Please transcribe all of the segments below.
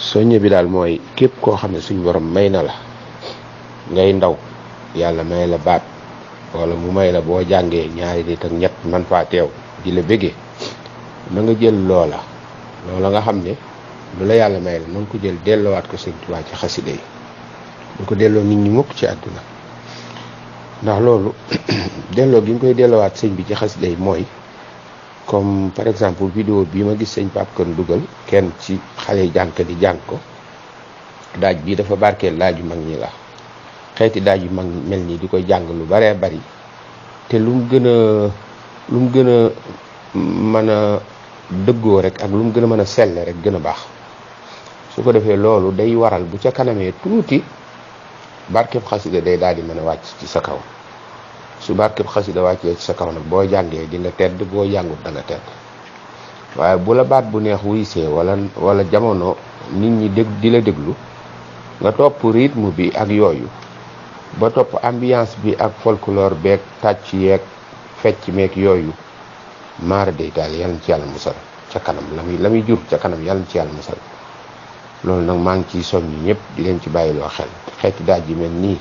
soññe bi daal mooy képp koo xam ne suñ borom may na la ngay ndaw yàlla may la baat wala mu may la boo jàngee ñaari nit ak ñett man faa teew di la bëggee na nga jël loola nga xam ne lu la yàlla may la na nga ko jël delloowaat ko sëñ Tuubaa ci xasida yi du ko delloo nit ñi mukk ci àdduna ndax loolu delloo gi nga koy delloowaat sëñ bi ci xasida yi mooy comme par exemple vidéo bii ma gis sëñ Pape Kane dugal kenn ci xale yi jànkat yi jàng ko daaj bii dafa barkeel daaju mag ñi la xeeti daaj yu mag mel nii di koy jàng lu baree bari te lu mu gën a mën a dëggoo rek ak lu mu gën a mën a selle rek gën a baax su ko defee loolu day waral bu ca kanamee tuuti barkeb xasida day daal di mën a wàcc ci sa kaw su barkeb xasida wàccee ci sa kaw nag boo jàngee di nga tedd boo jàngut da nga tedd waaye bu la baat bu neex wuysee wala jamono nit ñi di la déglu nga topp rythme bi ak yooyu ba topp ambiance bi ak folklore beeg tàcc yeeg fecc meeg yooyu maara day daal yàlla na ci yàlla musal ca kanam la muy jur ca kanam yàlla na ci yàlla musal loolu nag maa ngi ciy soññ ñëpp di leen ci bàyyiloo xel xeeti daaj yi mel nii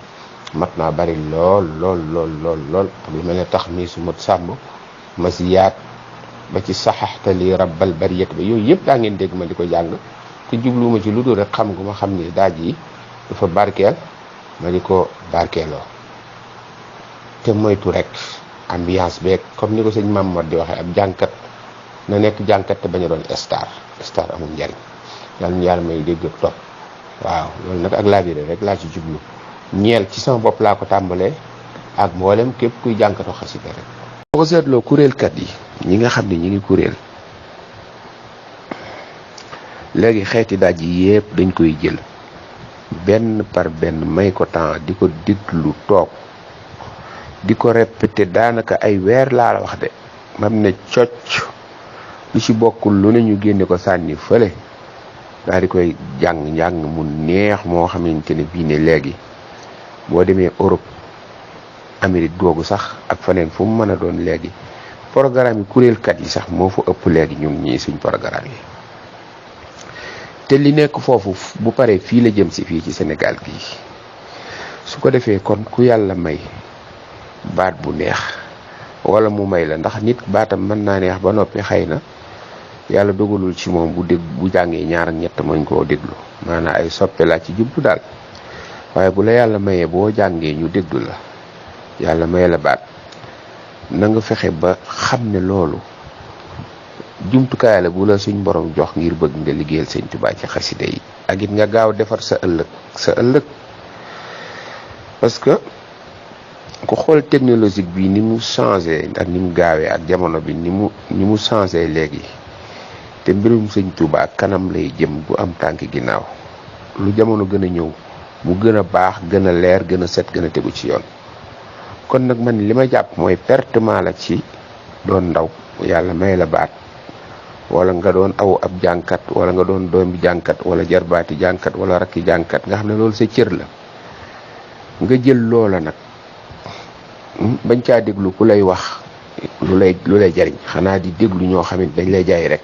mat naa bari lool ak lu mel ne tax mii su mat sàmb ma si yaat ba ci saxaxtali rabbal bariyat ba yooyu yëpp daa ngeen dégg ma di ko jàng te jubluwuma ci lu dul rek xam gu ma xam ni daaj yi dafa barkeel ma di ko barkeeloo te moytu rek ambiance beeg comme ni ko sëñ Mamadou di waxee ab jànkat na nekk jànkat te bañ a doon star amul njariñ yàlla ñu yàlla may dégg ak topp waaw loolu nag ak laabire rek laa ci jublu ñeel ci sama bopp laa ko tàmbalee ak mboolem képp kuy jànkatu xasida rek. boo ko seetloo kuréelkat yi ñi nga xam ne ñi ngi kuréel léegi xeeti daaj yi yëpp dañ koy jël benn par benn may ko temps di ko déglu toog di ko répété daanaka ay weer laa la wax de mam ne cocc lu ci bokkul lu ne ñu génne ko sànni fële daal di koy njàng mu neex moo xamante ne bii ne léegi boo demee Europe Amérique googu sax ak faneen fu mu mën a doon léegi programme yi kuréelkat yi sax moo fa ëpp léegi ñun ñii suñ programme yi te li nekk foofu bu paree fii la jëm si fii ci Sénégal gii su ko defee kon ku yàlla may baat bu neex wala mu may la ndax nit baatam mën naa neex ba noppi xëy na yàlla dogalul ci moom bu jàngee ñaar ak ñett mën koo déglu maanaam ay soppe laa ci jublu daal waaye bu la yàlla mayee boo jàngee ñu déglu la yàlla may la baat na nga fexe ba xam ne loolu jumtukaay la bu la suñ borom jox ngir bëgg nga liggéeyal sëñ Tuubaa ci xasida yi ak it nga gaaw defar sa ëllëg parce que ku xool technologique bi ni mu changé ak ni mu gaawee ak jamono bi ni mu changé léegi te mbirum sëñ Tuubaa kanam lay jëm bu am tànk ginnaaw lu jamono gën a ñëw mu gën a baax gën a leer gën a set gën a tegu ci yoon kon nag man li ma jàpp mooy pertement la ci doon ndaw yàlla may la baat wala nga doon aw ab jànkat wala nga doon doomi jànkat wala jarbaati jànkat wala rakki jànkat nga xam ne loolu sa cër la nga jël loola nag bañ caa déglu ku lay wax lu lay jariñ xanaa di déglu ñoo xam ne dañ lay jaay rek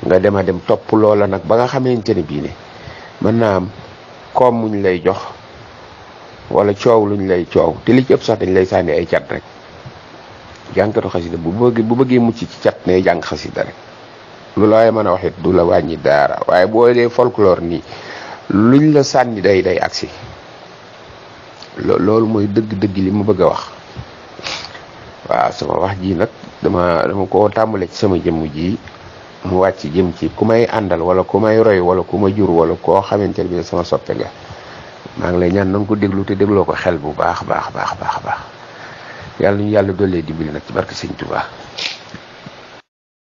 nga dem topp loola nag ba nga xamante ne bii ne mën naa am koom muñ lay jox wala coow luñ lay coow te li ci ëpp sax dañ lay sànni ay cat rek jànkatu xasida bu bëggee mucc ci cat ne jàng xasida rek lu la waaye mën a wax it du la wàññi daara waaye boo dee folklore nii luñ la sànni day agsi loolu mooy dëgg-dëgg li ma bëgg a wax waaw sama wax ji nag dama ko tàmbale ci sama jëmm ji mu wàcc jëm ci ku may àndal wala ku may roy wala ku ma jur wala koo xamante ne bi sama soppe nga maa ngi lay ñaan na nga ko déglu te dégloo ko xel bu baax yàlla ñu yàlla dollee dimbali nag ci barke Sëñ Tuubaa